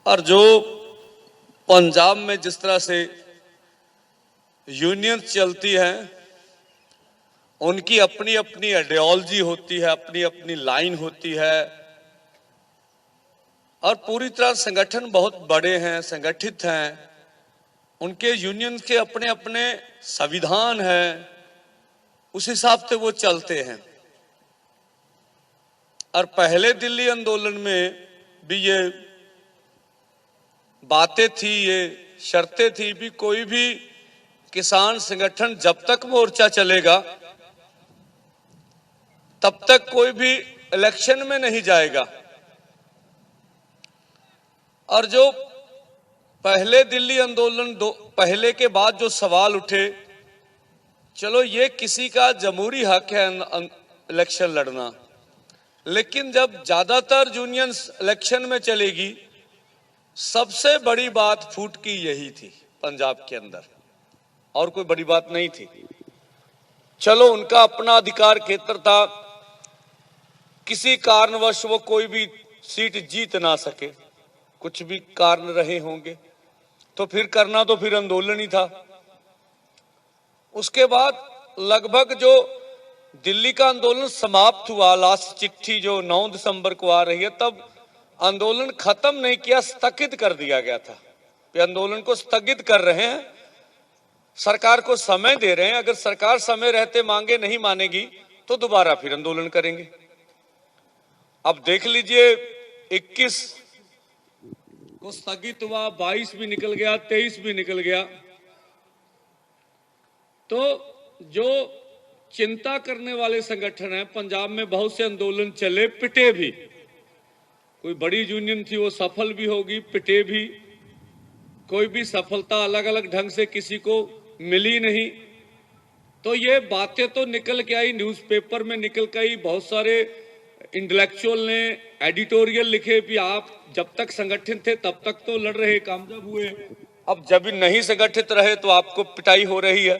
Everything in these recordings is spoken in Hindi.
और जो पंजाब में जिस तरह से यूनियन चलती हैं, उनकी अपनी अपनी आइडियोलॉजी होती है, अपनी अपनी लाइन होती है और पूरी तरह संगठन बहुत बड़े हैं, संगठित हैं। उनके यूनियन के अपने अपने संविधान हैं, उस हिसाब से वो चलते हैं। और पहले दिल्ली आंदोलन में भी ये बातें थी, ये शर्तें थी भी कोई भी किसान संगठन जब तक मोर्चा चलेगा तब तक कोई भी इलेक्शन में नहीं जाएगा। और जो पहले दिल्ली आंदोलन पहले के बाद जो सवाल उठे, चलो ये किसी का जमहूरी हक है इलेक्शन लड़ना, लेकिन जब ज्यादातर यूनियंस इलेक्शन में चलेगी, सबसे बड़ी बात फूट की यही थी पंजाब के अंदर, और कोई बड़ी बात नहीं थी। चलो उनका अपना अधिकार क्षेत्र था, किसी कारणवश वो कोई भी सीट जीत ना सके, कुछ भी कारण रहे होंगे, तो फिर करना तो फिर आंदोलन ही था। उसके बाद लगभग जो दिल्ली का आंदोलन समाप्त हुआ, लास्ट चिट्ठी जो 9 दिसंबर को आ रही है, तब आंदोलन खत्म नहीं किया, स्थगित कर दिया गया था। आंदोलन को स्थगित कर रहे हैं, सरकार को समय दे रहे हैं। अगर सरकार समय रहते मांगे नहीं मानेगी तो दोबारा फिर आंदोलन करेंगे। अब देख लीजिए, 21 को स्थगित हुआ, 22 भी निकल गया, 23 भी निकल गया। तो जो चिंता करने वाले संगठन हैं, पंजाब में बहुत से आंदोलन चले, पिटे भी। कोई बड़ी यूनियन थी, वो सफल भी होगी, पिटे भी। कोई भी सफलता अलग अलग ढंग से किसी को मिली नहीं। तो ये बातें तो निकल के आई, न्यूज़पेपर में निकल के आई, बहुत सारे इंटेलेक्चुअल ने एडिटोरियल लिखे भी आप जब तक संगठित थे तब तक तो लड़ रहे, कामयाब हुए, अब जब नहीं संगठित रहे तो आपको पिटाई हो रही है।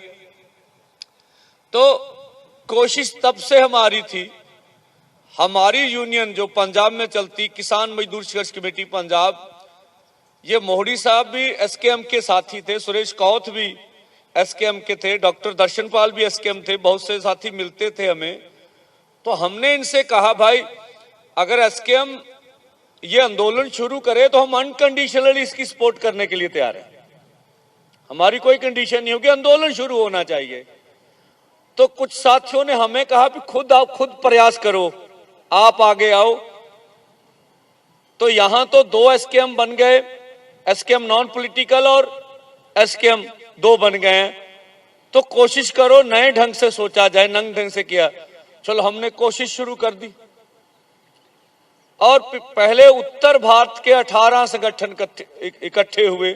तो कोशिश तब से हमारी थी, हमारी यूनियन जो पंजाब में चलती, किसान मजदूर संघर्ष कमेटी पंजाब, ये मोहड़ी साहब भी एसकेएम के साथी थे, सुरेश कौथ भी एसकेएम के थे, डॉक्टर दर्शनपाल भी एसकेएम थे, बहुत से साथी मिलते थे हमें। तो हमने इनसे कहा, भाई अगर एसकेएम ये आंदोलन शुरू करे तो हम अनकंडीशनली इसकी सपोर्ट करने के लिए तैयार हैं। हमारी कोई कंडीशन नहीं होगी, आंदोलन शुरू होना चाहिए। तो कुछ साथियों ने हमें कहा कि खुद प्रयास करो, आप आगे आओ। तो यहां तो 2 एसकेएम बन गए, एसकेएम नॉन पॉलिटिकल और एसकेएम 2 बन गए हैं। तो कोशिश करो नए ढंग से सोचा जाए, नए ढंग से किया। चलो हमने कोशिश शुरू कर दी और पहले उत्तर भारत के 18 संगठन इकट्ठे हुए।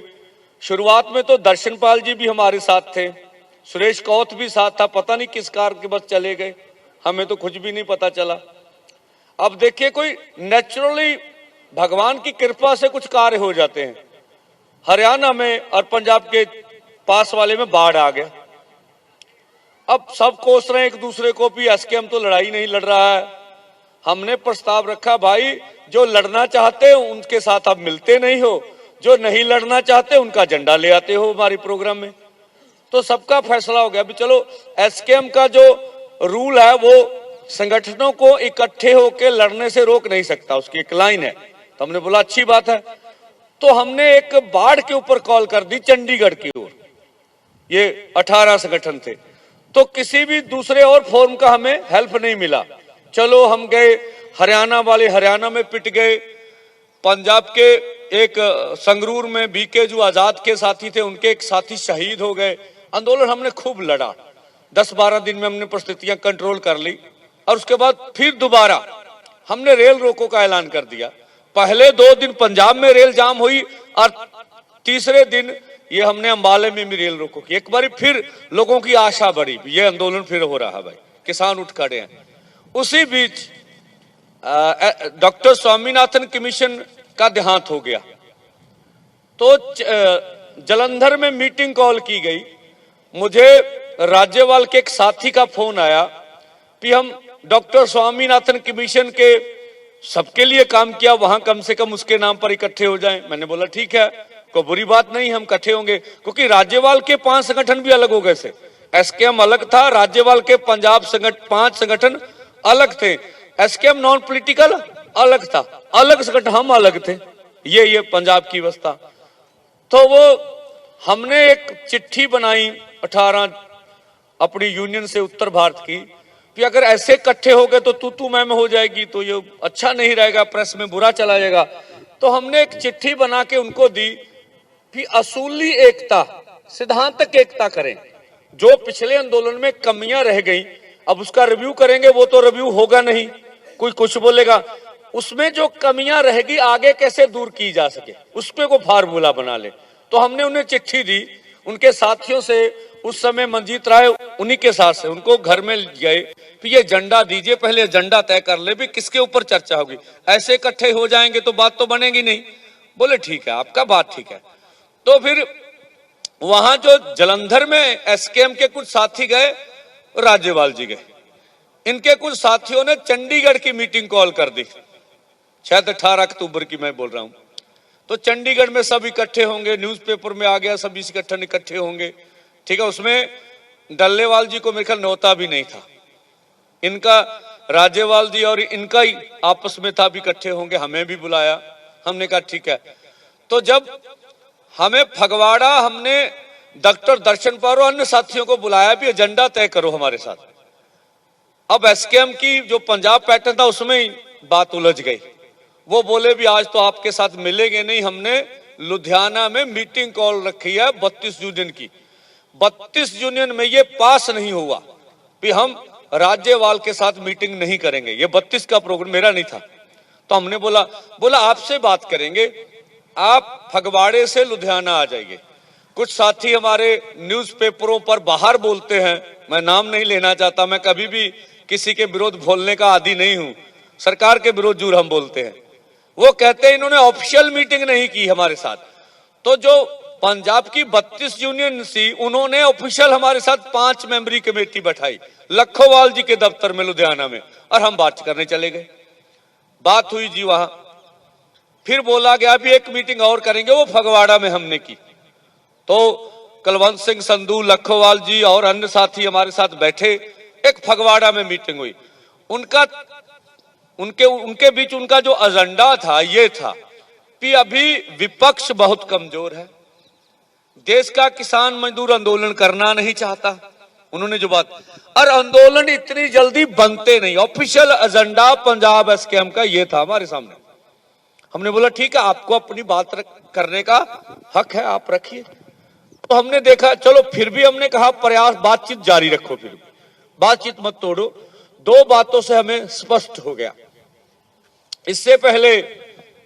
शुरुआत में तो दर्शनपाल जी भी हमारे साथ थे, सुरेश कौथ भी साथ था, पता नहीं किस कारण के बस चले गए, हमें तो कुछ भी नहीं पता चला। अब देखिए, कोई नेचुरली भगवान की कृपा से कुछ कार्य हो जाते हैं। हरियाणा में और पंजाब के पास वाले में बाढ़ आ गया। अब सब कोस रहे हैं एक दूसरे को भी, एसकेएम तो लड़ाई नहीं लड़ रहा है। हमने प्रस्ताव रखा, भाई जो लड़ना चाहते हैं उनके साथ आप मिलते नहीं हो, जो नहीं लड़ना चाहते उनका झंडा ले आते हो हमारे प्रोग्राम में। तो सबका फैसला हो गया भी चलो, एसकेएम का जो रूल है वो संगठनों को इकट्ठे होकर लड़ने से रोक नहीं सकता, उसकी एक लाइन है। तो हमने बोला अच्छी बात है। तो हमने एक बाढ़ के ऊपर कॉल कर दी, चंडीगढ़ की ओर। ये 18 संगठन थे, तो किसी भी दूसरे और फोरम का हमें हेल्प नहीं मिला। चलो हम गए, हरियाणा वाले हरियाणा में पिट गए, पंजाब के एक संगरूर में बीके जो आजाद के साथी थे, उनके एक साथी शहीद हो गए। आंदोलन हमने खूब लड़ा, 10-12 दिन में हमने परिस्थितियां कंट्रोल कर ली। और उसके बाद फिर दोबारा हमने रेल रोको का ऐलान कर दिया। पहले 2 दिन पंजाब में रेल जाम हुई और तीसरे दिन ये हमने अंबाले में भी रेल रोको की। एक बार फिर लोगों की आशा बढ़ी, ये आंदोलन फिर हो रहा है, भाई किसान उठ खड़े हैं। उसी बीच डॉक्टर स्वामीनाथन कमीशन का देहांत हो गया। तो जलंधर में मीटिंग कॉल की गई। मुझे राज्यपाल के एक साथी का फोन आया कि हम डॉक्टर स्वामीनाथन कमीशन के सबके लिए काम किया, वहां कम से कम उसके नाम पर इकट्ठे हो जाएं। मैंने बोला ठीक है, कोई बुरी बात नहीं, हम इकट्ठे होंगे। क्योंकि राज्यपाल के 5 संगठन भी अलग हो गए थे। एसकेएम अलग था, राज्यपाल के पंजाब 5 संगठन अलग थे। एसकेएम नॉन पॉलिटिकल अलग था, अलग संगठन, हम अलग थे। ये पंजाब की अवस्था। तो वो हमने एक चिट्ठी बनाई 18 अपनी यूनियन से उत्तर भारत की, कि अगर ऐसे इकट्ठे हो गए तो तू मैं हो जाएगी, तो ये अच्छा नहीं रहेगा, प्रेस में बुरा चला जाएगा। तो हमने एक चिट्ठी बना के उनको दी कि असूली एकता, सिद्धांतक एकता करें। जो पिछले आंदोलन में कमियां रह गई, अब उसका रिव्यू करेंगे, वो तो रिव्यू होगा नहीं, कोई कुछ बोलेगा। उसमें जो कमियां रहेगी आगे कैसे दूर की जा सके, उस पे को फार्मूला बना ले। तो हमने उन्हें चिट्ठी दी, उनके साथियों से, उस समय मंजीत राय उन्हीं के साथ से, उनको घर में गए, फिर ये एजेंडा दीजिए, पहले एजेंडा तय कर ले भी किसके ऊपर चर्चा होगी, ऐसे इकट्ठे हो जाएंगे तो बात तो बनेगी नहीं। बोले ठीक है, आपका बात ठीक है। तो फिर वहां जो जलंधर में एसकेएम के कुछ साथी गए, राज्यपाल जी गए, इनके कुछ साथियों ने चंडीगढ़ की मीटिंग कॉल कर दी, शायद 18 अक्टूबर की मैं बोल रहा हूं। तो चंडीगढ़ में सब इकट्ठे होंगे, न्यूज़पेपर में आ गया, सभी संगठन इकट्ठे होंगे, ठीक है। उसमें डल्लेवाल जी को मेरे ख्याल न्योता भी नहीं था, इनका राज्यपाल जी और इनका ही आपस में था भी इकट्ठे होंगे, हमें भी बुलाया। हमने कहा ठीक है। तो जब हमें फगवाड़ा, हमने डॉक्टर दर्शन पारो अन्य साथियों को बुलाया भी एजेंडा तय करो हमारे साथ। अब एसकेएम की जो पंजाब पैटर्न था उसमें ही बात उलझ गई। वो बोले भी आज तो आपके साथ मिलेंगे नहीं, हमने लुधियाना में मीटिंग कॉल रखी है 32 यूनियन की। 32 यूनियन में ये पास नहीं हुआ कि हम राज्यपाल के साथ मीटिंग नहीं करेंगे, ये 32 का प्रोग्राम मेरा नहीं था। तो हमने बोला आपसे बात करेंगे, आप फगवाड़े से लुधियाना आ जाइए। कुछ साथी हमारे न्यूज़पेपरों पर बाहर बोलते हैं, मैं नाम नहीं लेना चाहता, मैं कभी भी किसी के विरोध बोलने का आदी नहीं हूं, सरकार के विरोध जरूर हम बोलते हैं। वो कहते हैं इन्होंने ऑफिशियल मीटिंग नहीं की हमारे साथ। तो जो पंजाब की 32 यूनियन थी, उन्होंने ऑफिशियल हमारे साथ 5 मेंबरी कमेटी बैठाई लखोवाल जी के दफ्तर में लुधियाना में, और हम बात करने चले गए। बात हुई जी वहां, फिर बोला गया भी एक मीटिंग और करेंगे, वो फगवाड़ा में हमने की। तो कुलवंत सिंह संधू, लखोवाल जी और अन्य साथी हमारे साथ बैठे, एक फगवाड़ा में मीटिंग हुई। उनके बीच उनका जो एजेंडा था ये था कि अभी विपक्ष बहुत कमजोर है, देश का किसान मजदूर आंदोलन करना नहीं चाहता, उन्होंने जो बात, और आंदोलन इतनी जल्दी बनते नहीं। ऑफिशियल एजेंडा पंजाब एसकेएम का ये था हमारे सामने। हमने बोला ठीक है, आपको अपनी बात करने का हक है, आप रखिए। तो हमने देखा, चलो फिर भी हमने कहा प्रयास, बातचीत जारी रखो, फिर बातचीत मत तोड़ो। 2 बातों से हमें स्पष्ट हो गया। इससे पहले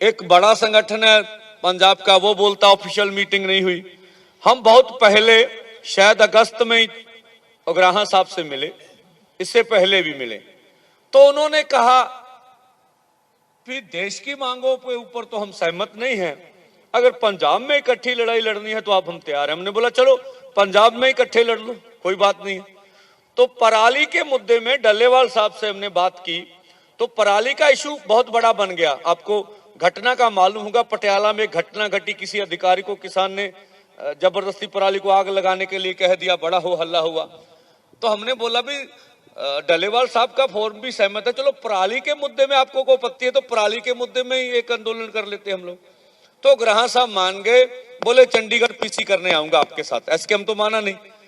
एक बड़ा संगठन है पंजाब का, वो बोलता ऑफिशियल मीटिंग नहीं हुई। हम बहुत पहले, शायद अगस्त में उग्राहा साहब से मिले, इससे पहले भी मिले। तो उन्होंने कहा कि देश की मांगों के ऊपर तो हम सहमत नहीं हैं, अगर पंजाब में इकट्ठी लड़ाई लड़नी है तो आप हम तैयार हैं। हमने बोला चलो पंजाब में इकट्ठे लड़ लो, कोई बात नहीं है। तो पराली के मुद्दे में डल्लेवाल साहब से हमने बात की, तो पराली का इशू बहुत बड़ा बन गया। आपको घटना का मालूम होगा, पटियाला में घटना घटी, किसी अधिकारी को किसान ने जबरदस्ती पराली को आग लगाने के लिए कह दिया, बड़ा हो हल्ला हुआ। तो हमने बोला भी डल्लेवाल साहब का फोरम भी सहमत है, चलो पराली के मुद्दे में आपको कोई आपत्ति है तो पराली के मुद्दे में ही एक आंदोलन कर लेते हम लोग। तो उग्राहा साहब मान गए, बोले चंडीगढ़ पीसी करने आऊंगा आपके साथ। एसकेएम तो माना नहीं।